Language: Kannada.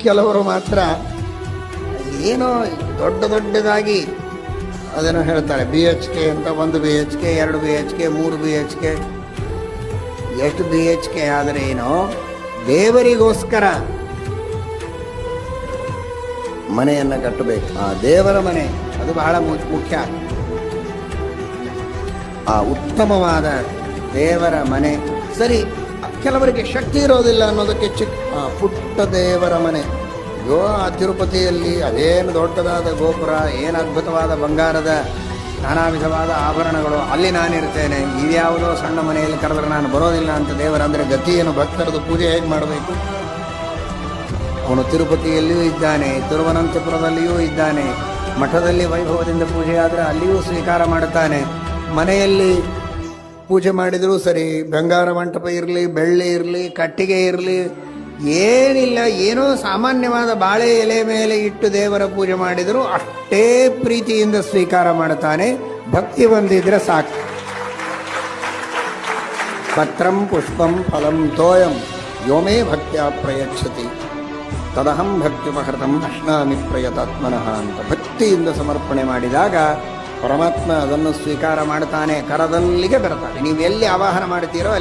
ಕೆಲವರು ಮಾತ್ರ ಏನೋ ದೊಡ್ಡದಾಗಿ ಅದನ್ನು ಹೇಳ್ತಾರೆ. BHK ಅಂತ, 1 BHK, 2 BHK, 3 BHK. ಎಷ್ಟು BHK ಆದರೆ ಏನೋ, ದೇವರಿಗೋಸ್ಕರ ಮನೆಯನ್ನು ಕಟ್ಟಬೇಕು. ಆ ದೇವರ ಮನೆ ಅದು ಬಹಳ ಮುಖ್ಯ. ಆ ಉತ್ತಮವಾದ ದೇವರ ಮನೆ. ಸರಿ, ಕೆಲವರಿಗೆ ಶಕ್ತಿ ಇರೋದಿಲ್ಲ ಅನ್ನೋದಕ್ಕೆ ಪುಟ್ಟ ದೇವರ ಮನೆ. ಅಯ್ಯೋ, ಆ ತಿರುಪತಿಯಲ್ಲಿ ಅದೇನು ದೊಡ್ಡದಾದ ಗೋಪುರ, ಏನು ಅದ್ಭುತವಾದ ಬಂಗಾರದ ನಾನಾ ವಿಧವಾದ ಆಭರಣಗಳು, ಅಲ್ಲಿ ನಾನಿರ್ತೇನೆ, ಇದ್ಯಾವುದೋ ಸಣ್ಣ ಮನೆಯಲ್ಲಿ ಕರೆದ್ರೆ ನಾನು ಬರೋದಿಲ್ಲ ಅಂತ ದೇವರ ಅಂದರೆ ಗತಿಯನ್ನು, ಭಕ್ತರದು ಪೂಜೆ ಹೇಗೆ ಮಾಡಬೇಕು? ಅವನು ತಿರುಪತಿಯಲ್ಲಿಯೂ ಇದ್ದಾನೆ, ತಿರುವನಂತಪುರದಲ್ಲಿಯೂ ಇದ್ದಾನೆ, ಮಠದಲ್ಲಿ ವೈಭವದಿಂದ ಪೂಜೆ ಆದರೆ ಅಲ್ಲಿಯೂ ಸ್ವೀಕಾರ ಮಾಡುತ್ತಾನೆ. ಮನೆಯಲ್ಲಿ ಪೂಜೆ ಮಾಡಿದರೂ ಸರಿ, ಬಂಗಾರ ಮಂಟಪ ಇರಲಿ, ಬೆಳ್ಳಿ ಇರಲಿ, ಕಟ್ಟಿಗೆ ಇರಲಿ, ಏನಿಲ್ಲ, ಏನೋ ಸಾಮಾನ್ಯವಾದ ಬಾಳೆ ಎಲೆ ಮೇಲೆ ಇಟ್ಟು ದೇವರ ಪೂಜೆ ಮಾಡಿದರೂ ಅಷ್ಟೇ ಪ್ರೀತಿಯಿಂದ ಸ್ವೀಕಾರ ಮಾಡುತ್ತಾನೆ. ಭಕ್ತಿ ಬಂದಿದ್ರೆ ಸಾಕು. ಪತ್ರಂ ಪುಷ್ಪಂ ಫಲಂ ತೋಯಂ ಯೋಮೇ ಭಕ್ತ್ಯಾ ಪ್ರಯಚ್ಛತಿ ತದಹಂ ಭಕ್ತ್ಯುಪಹೃತಂ ಅಶ್ನಾಮಿ ಪ್ರಯತಾತ್ಮನಃ ಅಂತ ಭಕ್ತಿಯಿಂದ ಸಮರ್ಪಣೆ ಮಾಡಿದಾಗ ಪರಮಾತ್ಮ ಅದನ್ನು ಸ್ವೀಕಾರ ಮಾಡ್ತಾನೆ. ಕರದಲ್ಲಿಗೆ ಬರ್ತಾನೆ. ನೀವು ಎಲ್ಲಿ ಆವಾಹನ ಮಾಡ್ತೀರೋ ಅಲ್ಲಿ